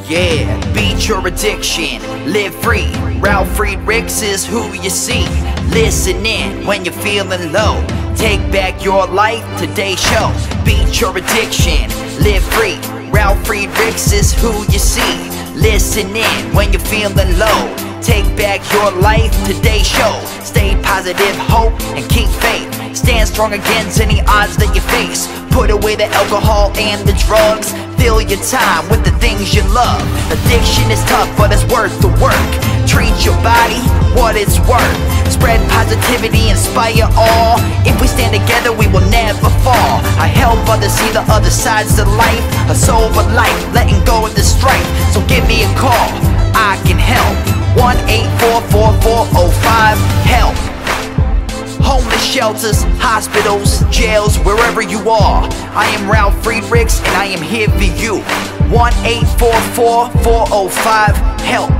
Yeah, beat your addiction, live free. Ralf Friedrichs is who you see. Listen in when you're feeling low. Take back your life, today's show. Beat your addiction, live free. Ralf Friedrichs is who you see. Listen in when you're feeling low. Take back your life, today's show. Stay positive, hope, and keep faith. Stand strong against any odds that you face. Put away the alcohol and the drugs. Fill your time with the things you love. Addiction is tough, but it's worth the work. Treat your body what it's worth. Spread positivity, inspire all. If we stand together, we will never fall. I help others see the other sides to life. A sober life, letting go of the strife. So give me a call, I can help. 1-844-4405-HELP. Homeless shelters, hospitals, jails, wherever you are. I am Ralf Friedrichs and I am here for you. 1-844-405-HELP.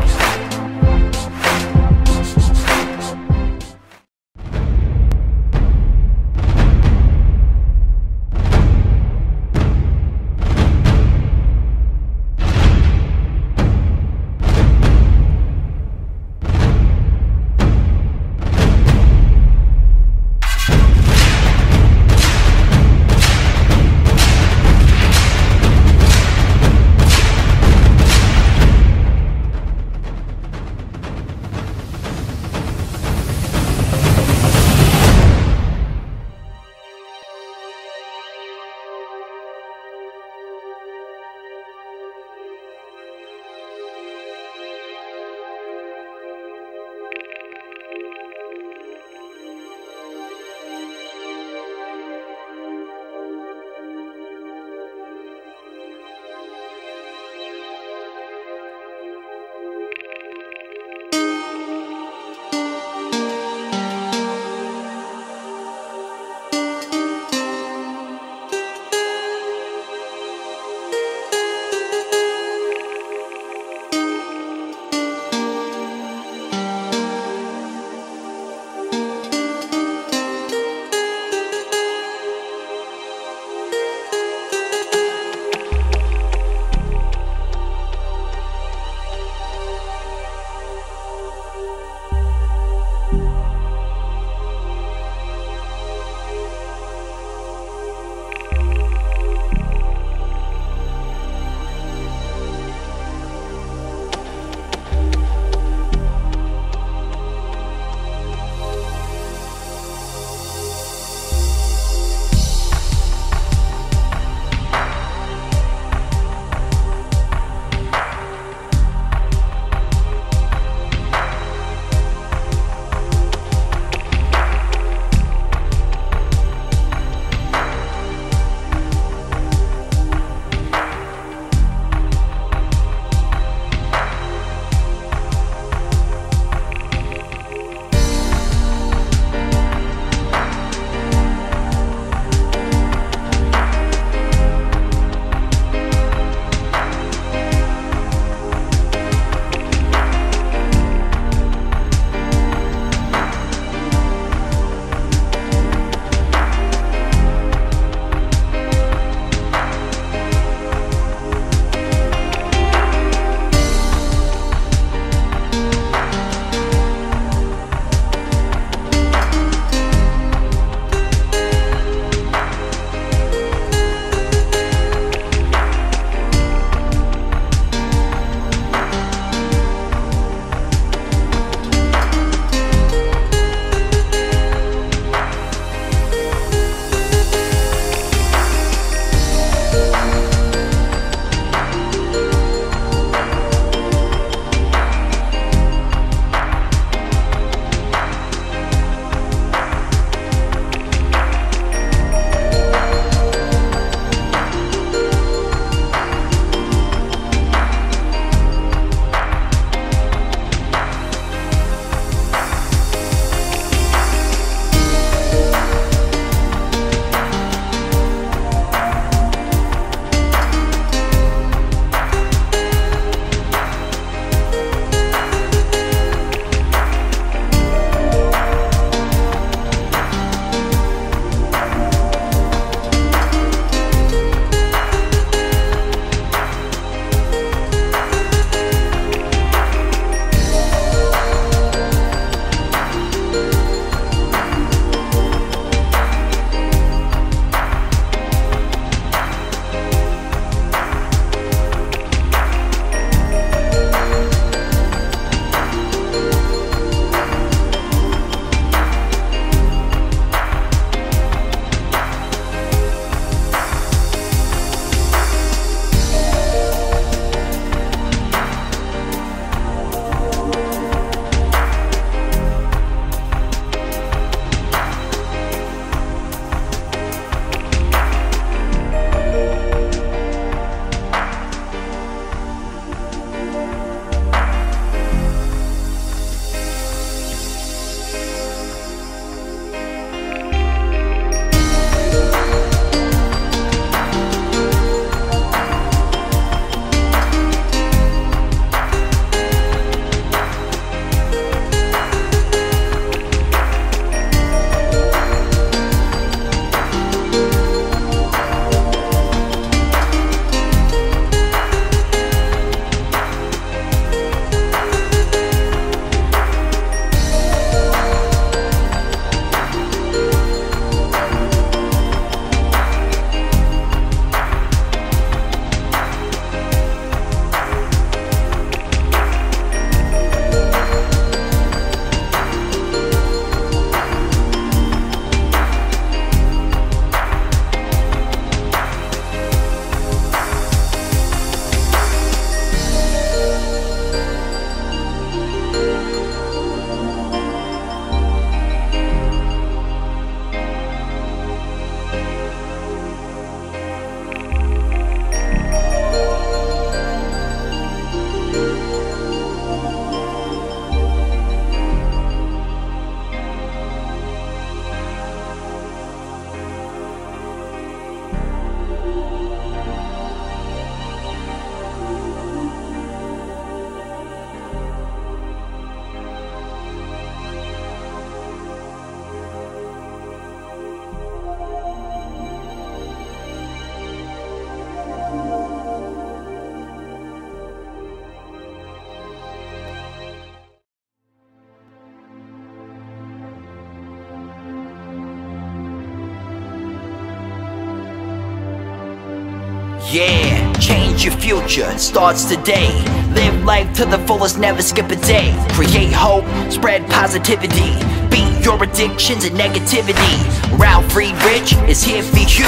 Change your future, it starts today. Live life to the fullest, never skip a day. Create hope, spread positivity. Beat your addictions and negativity. Ralf Friedrichs is here for you.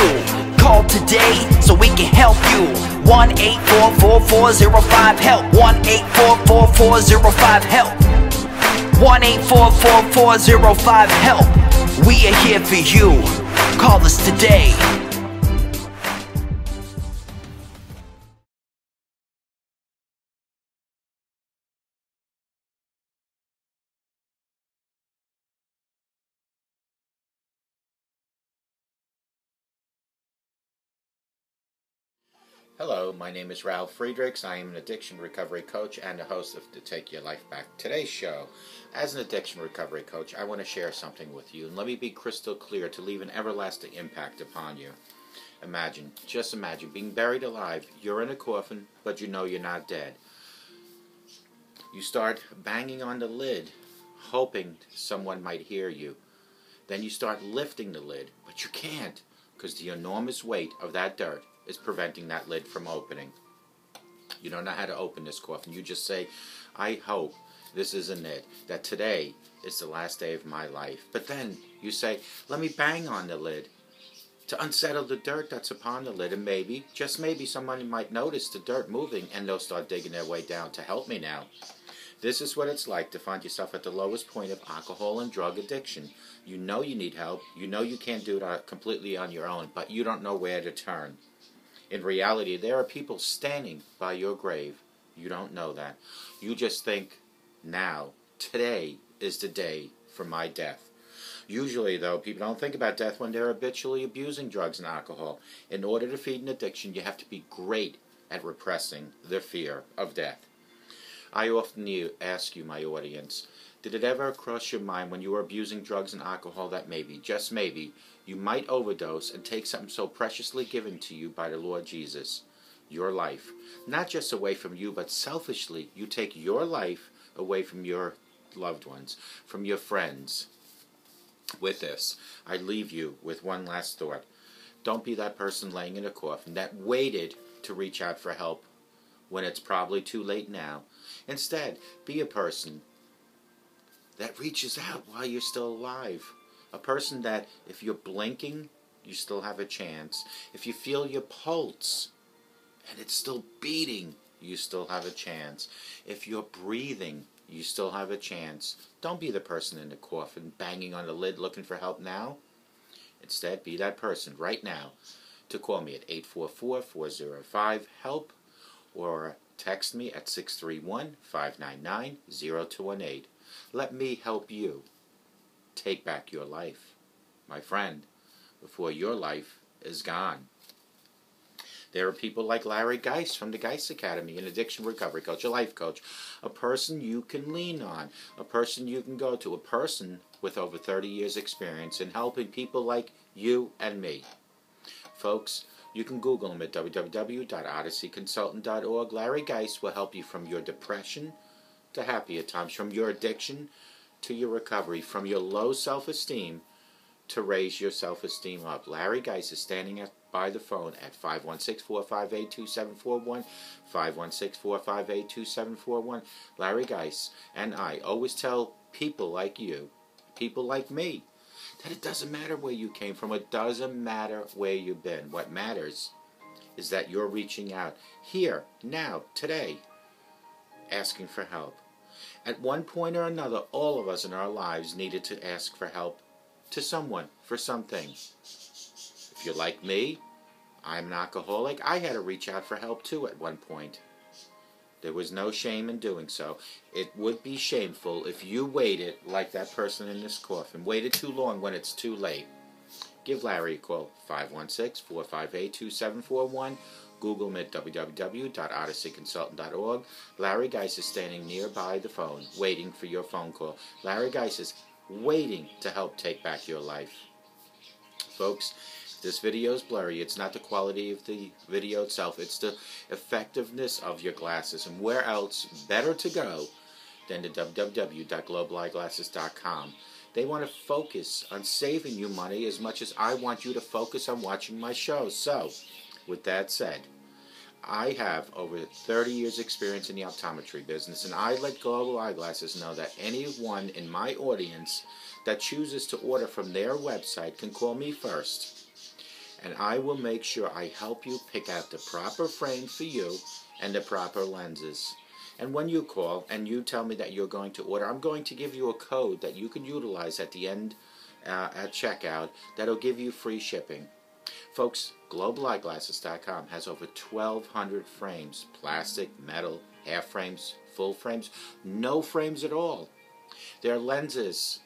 Call today so we can help you. 1-844-405-HELP. 1-844-405-HELP. 1-844-405-HELP. We are here for you. Call us today. Hello, my name is Ralf Friedrichs. I am an addiction recovery coach and a host of To Take Your Life Back. Today's show, as an addiction recovery coach, I want to share something with you. And let me be crystal clear to leave an everlasting impact upon you. Imagine, just imagine, being buried alive. You're in a coffin, but you know you're not dead. You start banging on the lid, hoping someone might hear you. Then you start lifting the lid, but you can't, because the enormous weight of that dirt is preventing that lid from opening. You don't know how to open this coffin. You just say, I hope this isn't it, that today is the last day of my life. But then you say, let me bang on the lid to unsettle the dirt that's upon the lid, and maybe, just maybe, somebody might notice the dirt moving and they'll start digging their way down to help me now. This is what it's like to find yourself at the lowest point of alcohol and drug addiction. You know you need help. You know you can't do it completely on your own, but you don't know where to turn. In reality, there are people standing by your grave. You don't know that. You just think, now, today is the day for my death. Usually, though, people don't think about death when they're habitually abusing drugs and alcohol. In order to feed an addiction, you have to be great at repressing the fear of death. I often ask you, my audience, did it ever cross your mind when you were abusing drugs and alcohol that maybe, just maybe, you might overdose and take something so preciously given to you by the Lord Jesus, your life? Not just away from you, but selfishly, you take your life away from your loved ones, from your friends. With this, I leave you with one last thought. Don't be that person laying in a coffin that waited to reach out for help when it's probably too late now. Instead, be a person that reaches out while you're still alive. A person that, if you're blinking, you still have a chance. If you feel your pulse and it's still beating, you still have a chance. If you're breathing, you still have a chance. Don't be the person in the coffin banging on the lid looking for help now. Instead, be that person right now to call me at 844-405-HELP or text me at 631-599-0218. Let me help you take back your life, my friend, before your life is gone. There are people like Larry Geist from the Geist Academy, an addiction recovery coach, a life coach, a person you can lean on, a person you can go to, a person with over 30 years experience in helping people like you and me. Folks, you can Google him at www.odysseyconsultant.org. Larry Geist will help you from your depression to happier times, from your addiction to your recovery, from your low self-esteem to raise your self-esteem up. Larry Geist is standing by the phone at 516-458-2741, 516-458-2741. Larry Geist and I always tell people like you, people like me, that it doesn't matter where you came from. It doesn't matter where you've been. What matters is that you're reaching out here, now, today, asking for help. At one point or another, all of us in our lives needed to ask for help to someone for something. If you're like me, I'm an alcoholic. I had to reach out for help too at one point. There was no shame in doing so. It would be shameful if you waited like that person in this coffin, waited too long when it's too late. Give Larry a call, 516-458-2741. Google him at www.odysseyconsultant.org. Larry Geist is standing nearby the phone, waiting for your phone call. Larry Geist is waiting to help take back your life. Folks, this video is blurry. It's not the quality of the video itself. It's the effectiveness of your glasses. And where else better to go than to www.globaleyeglasses.com. They want to focus on saving you money as much as I want you to focus on watching my show. So, with that said, I have over 30 years experience in the optometry business, and I let Global Eyeglasses know that anyone in my audience that chooses to order from their website can call me first, and I will make sure I help you pick out the proper frame for you and the proper lenses. And when you call and you tell me that you're going to order, I'm going to give you a code that you can utilize at the end at checkout that'll give you free shipping. Folks, globaleyeglasses.com has over 1,200 frames, plastic, metal, half frames, full frames, no frames at all. Their lenses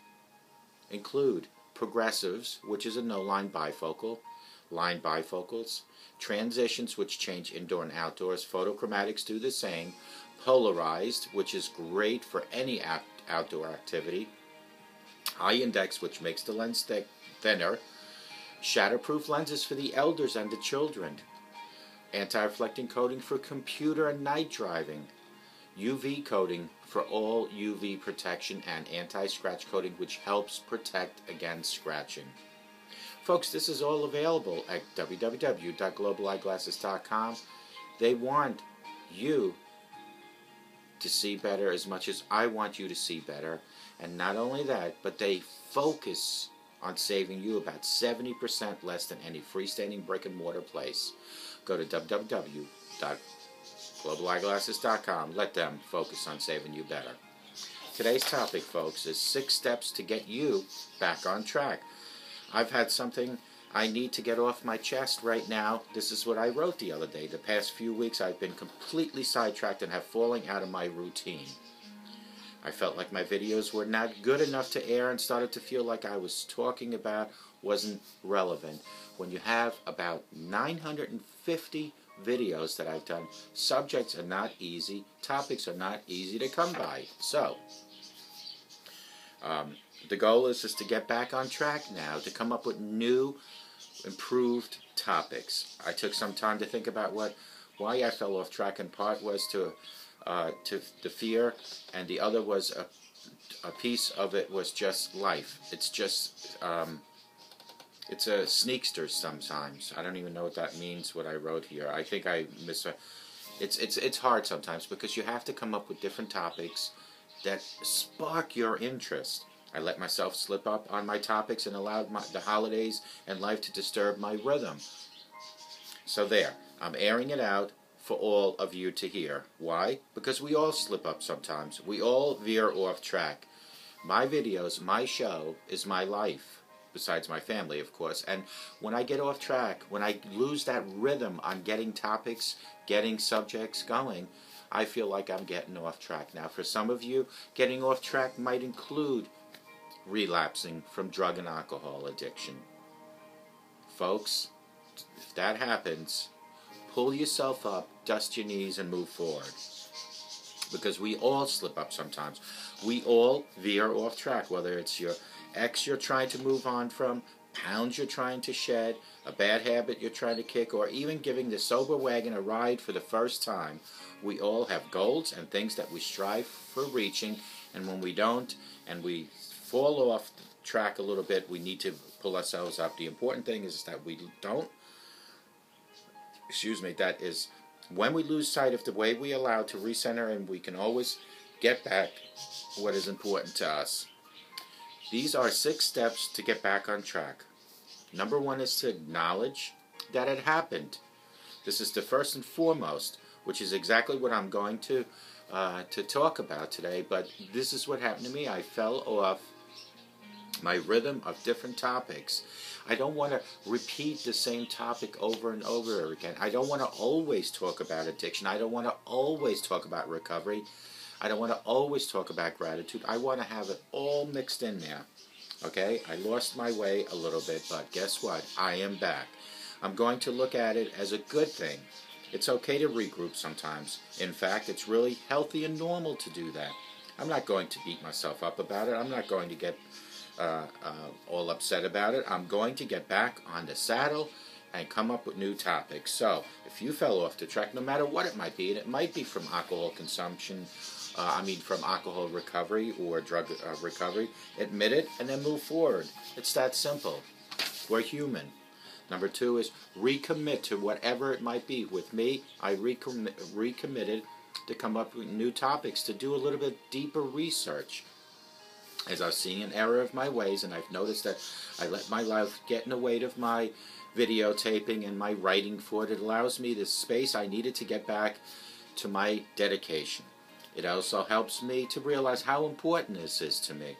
include progressives, which is a no-line bifocal, line bifocals, transitions, which change indoor and outdoors, photochromatics do the same, polarized, which is great for any outdoor activity, high index, which makes the lens thinner, shatterproof lenses for the elders and the children, anti-reflecting coating for computer and night driving, UV coating for all UV protection, and anti-scratch coating, which helps protect against scratching. Folks, this is all available at www.globaleyeglasses.com. They want you to see better as much as I want you to see better. And not only that, but they focus on saving you about 70% less than any freestanding brick and mortar place. Go to www.globaleyeglasses.com. Let them focus on saving you better. Today's topic, folks, is 6 steps to get you back on track. I've had something I need to get off my chest right now. This is what I wrote the other day. The past few weeks I've been completely sidetracked and have fallen out of my routine. I felt like my videos were not good enough to air and started to feel like I was talking about wasn't relevant. When you have about 950 videos that I've done, subjects are not easy, topics are not easy to come by. So, the goal is just to get back on track now, to come up with new, improved topics. I took some time to think about why I fell off track, and part was to the fear, and the other was a piece of it was just life. It's just it's a sneakster sometimes. I don't even know what that means, what I wrote here. I think I it's hard sometimes because you have to come up with different topics that spark your interest. I let myself slip up on my topics and allowed the holidays and life to disturb my rhythm. So there, I'm airing it out for all of you to hear. Why? Because we all slip up sometimes. We all veer off track. My videos, my show is my life, besides my family, of course. And when I get off track, when I lose that rhythm on getting topics, getting subjects going, I feel like I'm getting off track. Now, for some of you, getting off track might include relapsing from drug and alcohol addiction. Folks, if that happens, pull yourself up, dust your knees, and move forward. Because we all slip up sometimes. We all veer off track, whether it's your ex you're trying to move on from, pounds you're trying to shed, a bad habit you're trying to kick, or even giving the sober wagon a ride for the first time. We all have goals and things that we strive for reaching, and when we don't, and we fall off the track a little bit, we need to pull ourselves up. The important thing is that we don't, that is, when we lose sight of the way we allow to recenter, and we can always get back what is important to us. These are 6 steps to get back on track. Number 1 is to acknowledge that it happened. This is the first and foremost, which is exactly what I'm going to talk about today, but this is what happened to me. I fell off my rhythm of different topics. I don't want to repeat the same topic over and over again. I don't want to always talk about addiction. I don't want to always talk about recovery. I don't want to always talk about gratitude. I want to have it all mixed in there. Okay? I lost my way a little bit, but guess what? I am back. I'm going to look at it as a good thing. It's okay to regroup sometimes. In fact, it's really healthy and normal to do that. I'm not going to beat myself up about it. I'm not going to get all upset about it. I'm going to get back on the saddle and come up with new topics. So, if you fell off the track, no matter what it might be, and it might be from alcohol consumption, from alcohol recovery or drug recovery, admit it and then move forward. It's that simple. We're human. Number 2 is recommit to whatever it might be. With me, I recommitted to come up with new topics, to do a little bit deeper research. As I've seen an error of my ways, and I've noticed that I let my life get in the way of my videotaping and my writing for it. It allows me the space I needed to get back to my dedication. It also helps me to realize how important this is to me.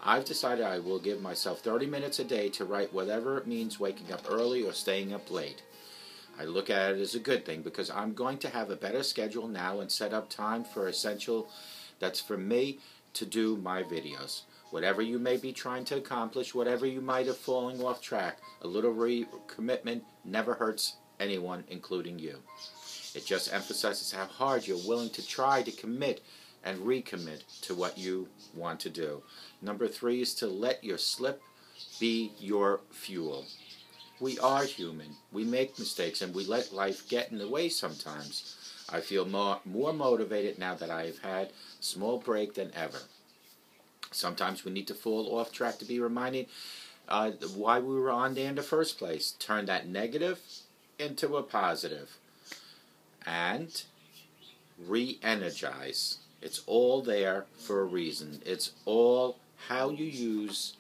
I've decided I will give myself 30 minutes a day to write, whatever it means waking up early or staying up late. I look at it as a good thing because I'm going to have a better schedule now and set up time for essential that's for me to do my videos. Whatever you may be trying to accomplish, whatever you might have fallen off track, a little commitment never hurts anyone, including you. It just emphasizes how hard you're willing to try to commit and recommit to what you want to do. Number 3 is to let your slip be your fuel. We are human. We make mistakes and we let life get in the way sometimes. I feel more motivated now that I have had a small break than ever. Sometimes we need to fall off track to be reminded why we were on there in the first place. Turn that negative into a positive. And re-energize. It's all there for a reason. It's all how you use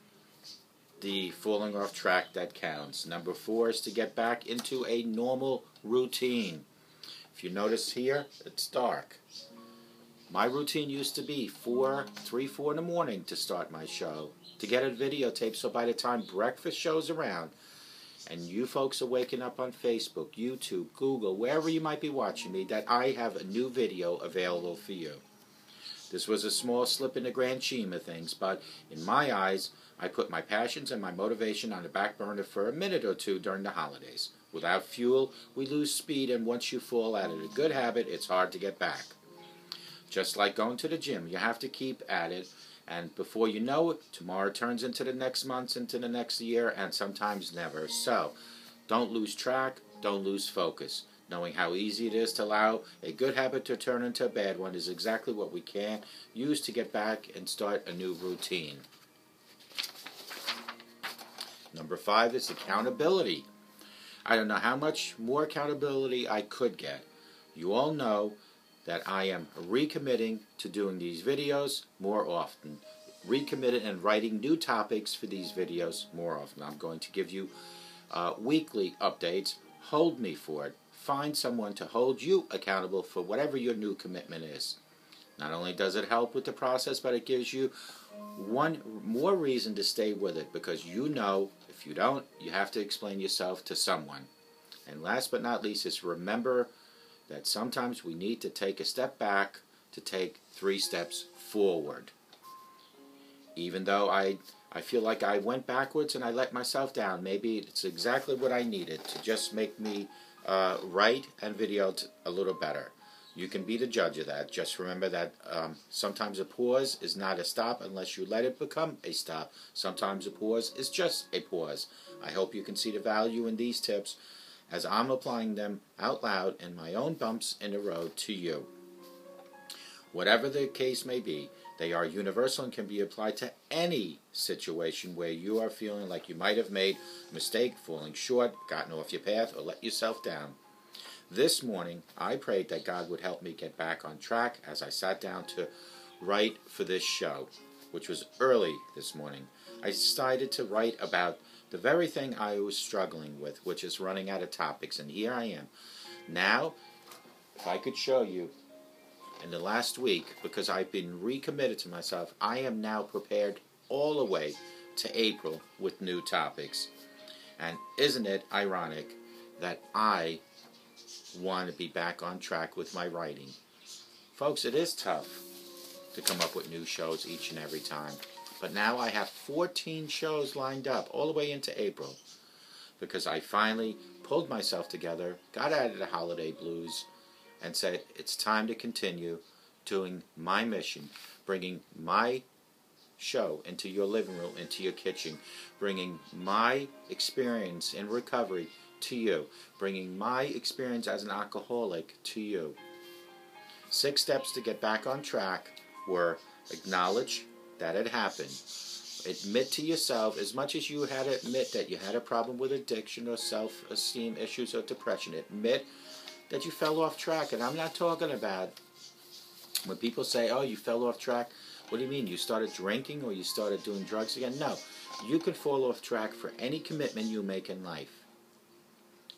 the falling off track that counts. Number 4 is to get back into a normal routine. If you notice here, it's dark. My routine used to be 4 in the morning to start my show, to get a videotape so by the time breakfast shows around and you folks are waking up on Facebook, YouTube, Google, wherever you might be watching me, that I have a new video available for you. This was a small slip in the grand scheme of things, but in my eyes, I put my passions and my motivation on the back burner for a minute or two during the holidays. Without fuel, we lose speed, and once you fall out of a good habit, it's hard to get back. Just like going to the gym, you have to keep at it, and before you know it, tomorrow turns into the next month, into the next year, and sometimes never. So, don't lose track, don't lose focus. Knowing how easy it is to allow a good habit to turn into a bad one is exactly what we can use to get back and start a new routine. Number 5 is accountability. I don't know how much more accountability I could get. You all know that I am recommitting to doing these videos more often. Recommitted and writing new topics for these videos more often. I'm going to give you weekly updates. Hold me for it. Find someone to hold you accountable for whatever your new commitment is. Not only does it help with the process, but it gives you one more reason to stay with it, because you know if you don't, you have to explain yourself to someone. And last but not least is remember that sometimes we need to take a step back to take 3 steps forward. Even though I feel like I went backwards and I let myself down, maybe it's exactly what I needed to just make me write and video a little better. You can be the judge of that. Just remember that sometimes a pause is not a stop unless you let it become a stop. Sometimes a pause is just a pause. I hope you can see the value in these tips as I'm applying them out loud in my own bumps in the road to you. Whatever the case may be, they are universal and can be applied to any situation where you are feeling like you might have made a mistake, falling short, gotten off your path, or let yourself down. This morning, I prayed that God would help me get back on track as I sat down to write for this show, which was early this morning. I decided to write about the very thing I was struggling with, which is running out of topics, and here I am. Now, if I could show you, in the last week, because I've been recommitted to myself, I am now prepared all the way to April with new topics. And isn't it ironic that I want to be back on track with my writing? Folks, it is tough to come up with new shows each and every time. But now I have 14 shows lined up all the way into April, because I finally pulled myself together, got out of the holiday blues, and said it's time to continue doing my mission, bringing my show into your living room, into your kitchen, bringing my experience in recovery to you, bringing my experience as an alcoholic to you. 6 steps to get back on track were: acknowledge that it happened, Admit to yourself, as much as you had to admit that you had a problem with addiction or self-esteem issues or depression, admit that you fell off track. And I'm not talking about when people say, oh, you fell off track. What do you mean? You started drinking or you started doing drugs again? No. You can fall off track for any commitment you make in life.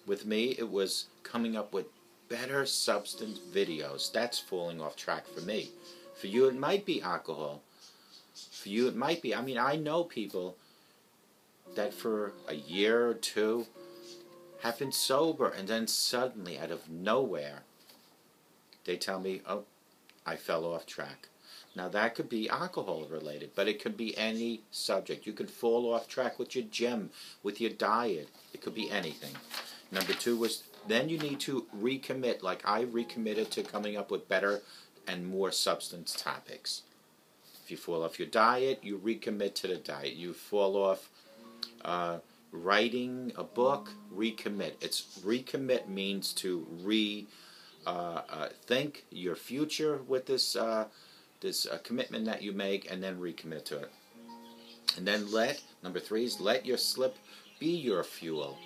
With me, it was coming up with better substance videos. That's falling off track for me. For you, it might be alcohol. For you, it might be, I mean, I know people that for a year or two have been sober, and then suddenly, out of nowhere, they tell me, oh, I fell off track. Now, that could be alcohol related, but it could be any subject. You could fall off track with your gym, with your diet. It could be anything. Number 2 was, then you need to recommit, like I recommitted to coming up with better and more substance topics. If you fall off your diet, you recommit to the diet. You fall off writing a book, recommit. Recommit means to think your future with this commitment that you make, and then recommit to it. And then number 3 is let your slip be your fuel.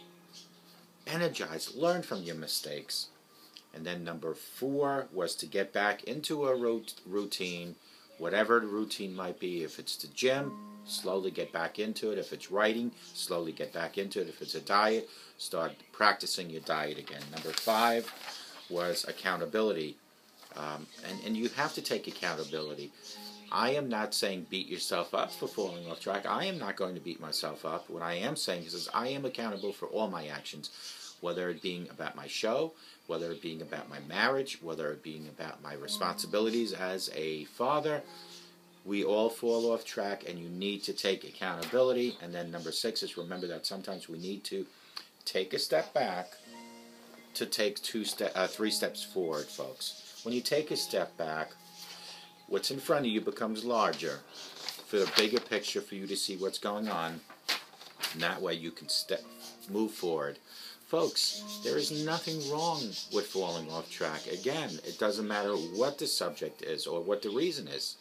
Energize, learn from your mistakes. And then number 4 was to get back into a routine, whatever the routine might be. If it's the gym, slowly get back into it. If it's writing, slowly get back into it. If it's a diet, start practicing your diet again. Number 5 was accountability. And you have to take accountability. I am not saying beat yourself up for falling off track. I am not going to beat myself up. What I am saying is I am accountable for all my actions, whether it being about my show, whether it being about my marriage, whether it being about my responsibilities as a father. We all fall off track, and you need to take accountability. And then number 6 is remember that sometimes we need to take a step back to take 3 steps forward, folks. When you take a step back, what's in front of you becomes larger for the bigger picture, for you to see what's going on, and that way you can move forward. Folks, there is nothing wrong with falling off track. Again, it doesn't matter what the subject is or what the reason is.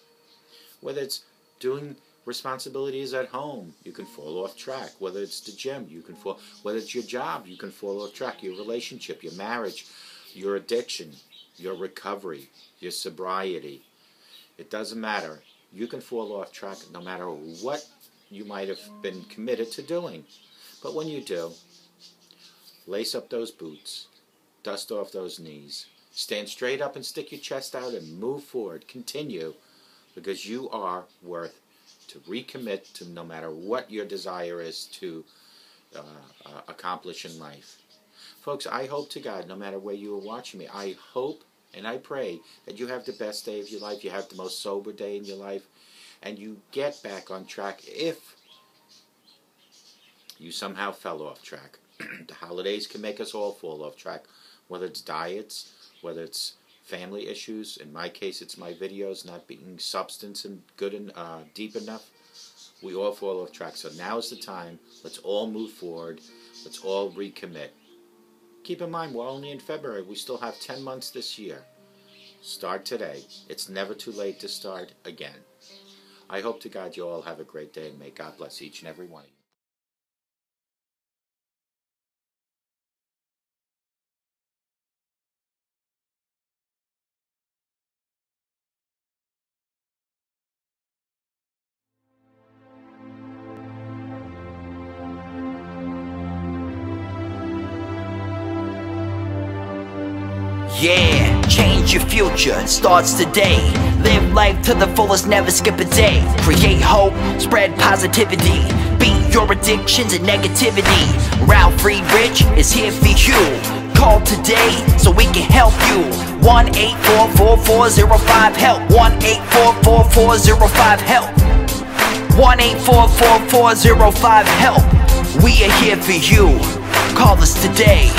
Whether it's doing responsibilities at home, you can fall off track. Whether it's the gym, you can fall. Whether it's your job, you can fall off track. Your relationship, your marriage, your addiction, your recovery, your sobriety. It doesn't matter. You can fall off track no matter what you might have been committed to doing. But when you do, lace up those boots, dust off those knees, stand straight up and stick your chest out and move forward. Continue, because you are worth to recommit to no matter what your desire is to accomplish in life. Folks, I hope to God, no matter where you are watching me, I hope and I pray that you have the best day of your life, you have the most sober day in your life, and you get back on track if you somehow fell off track. The holidays can make us all fall off track, whether it's diets, whether it's family issues. In my case, it's my videos not being substance and good and deep enough. We all fall off track. So now is the time. Let's all move forward. Let's all recommit. Keep in mind, we're only in February. We still have 10 months this year. Start today. It's never too late to start again. I hope to God you all have a great day, and may God bless each and every one of you. Yeah, change your future, it starts today. Live life to the fullest, never skip a day. Create hope, spread positivity. Beat your addictions and negativity. Ralf Friedrichs is here for you. Call today so we can help you. 1-844-405-HELP. 1-844-405-HELP. 1-844-405-HELP. We are here for you. Call us today.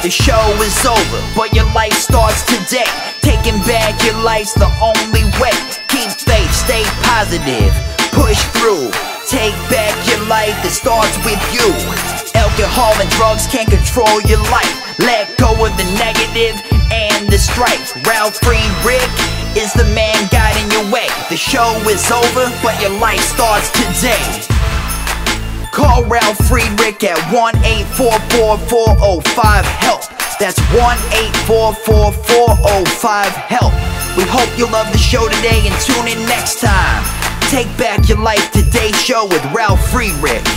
The show is over, but your life starts today. Taking back your life's the only way. Keep faith, stay positive, push through. Take back your life, it starts with you. Alcohol and drugs can't control your life. Let go of the negative and the strife. Ralf Friedrichs is the man guiding your way. The show is over, but your life starts today. Call Ralf Friedrichs at 1-844-405-HELP. That's 1-844-405-HELP. We hope you love the show today and tune in next time. Take back your life today show with Ralf Friedrichs.